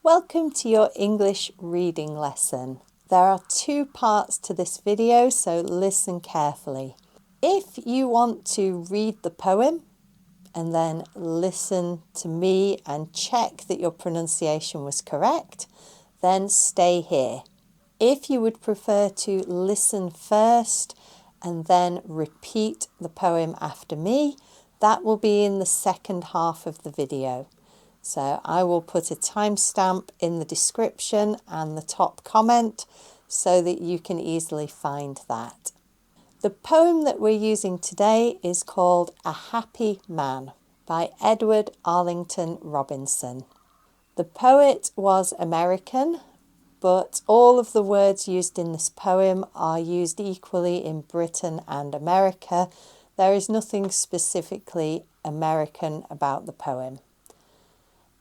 Welcome to your English reading lesson. There are two parts to this video, so listen carefully. If you want to read the poem and then listen to me and check that your pronunciation was correct, then stay here. If you would prefer to listen first and then repeat the poem after me, that will be in the second half of the video. So I will put a timestamp in the description and the top comment so that you can easily find that. The poem that we're using today is called A Happy Man by Edward Arlington Robinson. The poet was American, but all of the words used in this poem are used equally in Britain and America. There is nothing specifically American about the poem.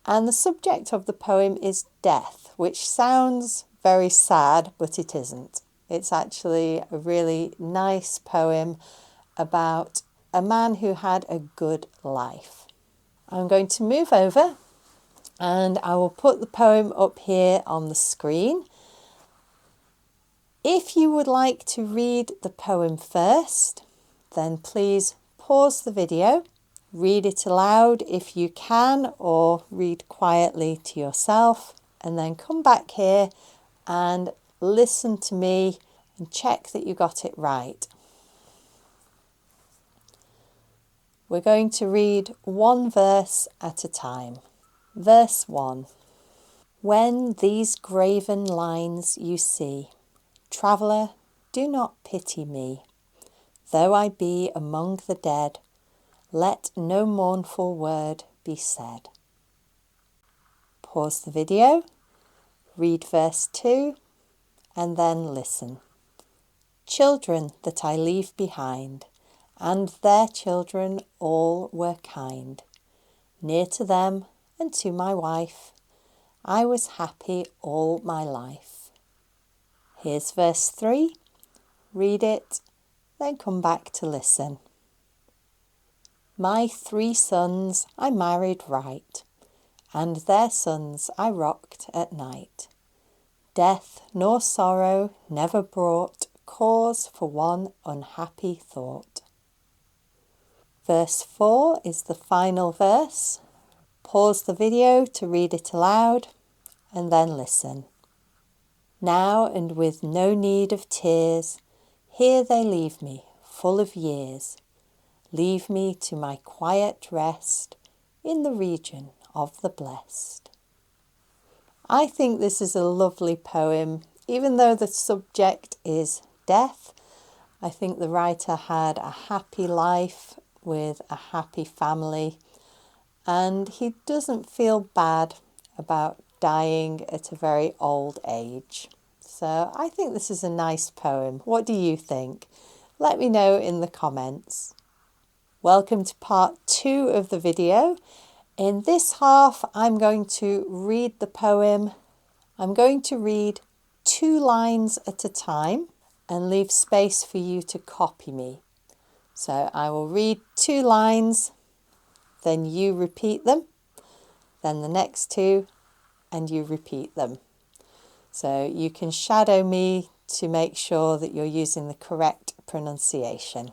And the subject of the poem is death, which sounds very sad, but it isn't. It's actually a really nice poem about a man who had a good life. I'm going to move over and I will put the poem up here on the screen. If you would like to read the poem first, then please pause the video. Read it aloud if you can, or read quietly to yourself, and then come back here and listen to me and check that you got it right. We're going to read one verse at a time. Verse 1. When these graven lines you see, traveller, do not pity me. Though I be among the dead, let no mournful word be said. Pause the video, read verse 2, and then listen. Children that I leave behind, and their children all were kind. Near to them and to my wife, I was happy all my life. Here's verse 3. Read it, then come back to listen. My 3 sons I married right, and their sons I rocked at night. Death nor sorrow never brought cause for one unhappy thought. Verse 4 is the final verse. Pause the video to read it aloud and then listen. Now and with no need of tears, here they leave me, full of years. Leave me to my quiet rest in the region of the blessed. I think this is a lovely poem. Even though the subject is death, I think the writer had a happy life with a happy family, and he doesn't feel bad about dying at a very old age. So I think this is a nice poem. What do you think? Let me know in the comments. Welcome to part 2 of the video. In this half, I'm going to read the poem. I'm going to read 2 lines at a time and leave space for you to copy me. So I will read 2 lines, then you repeat them, then the next 2, and you repeat them. So you can shadow me to make sure that you're using the correct pronunciation.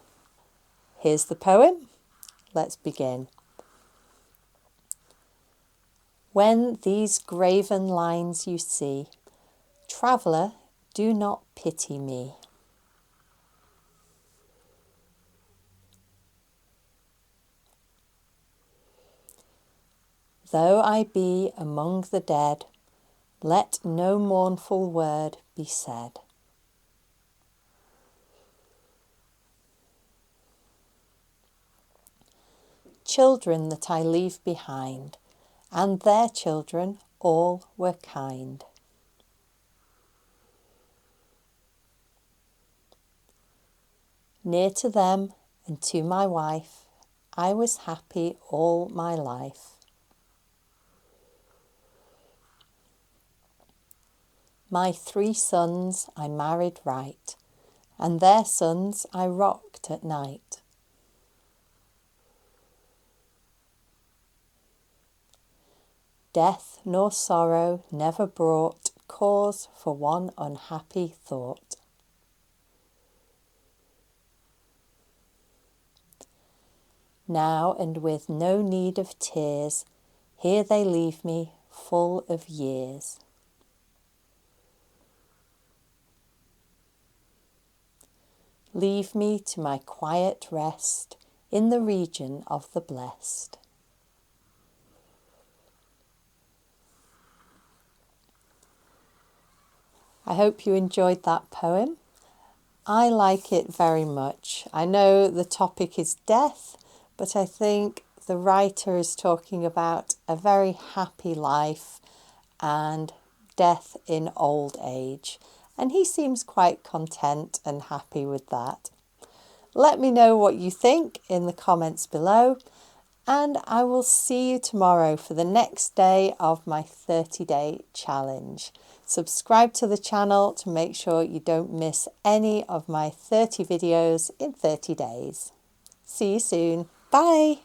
Here's the poem. Let's begin. When these graven lines you see, traveller, do not pity me. Though I be among the dead, let no mournful word be said. Children that I leave behind, and their children all were kind. Near to them and to my wife, I was happy all my life. My 3 sons I married right, and their sons I rocked at night. Death nor sorrow never brought cause for one unhappy thought. Now and with no need of tears, here they leave me full of years. Leave me to my quiet rest in the region of the blessed. I hope you enjoyed that poem. I like it very much. I know the topic is death, but I think the writer is talking about a very happy life and death in old age. And he seems quite content and happy with that. Let me know what you think in the comments below, and I will see you tomorrow for the next day of my 30-day challenge. Subscribe to the channel to make sure you don't miss any of my 30 videos in 30 days. See you soon. Bye.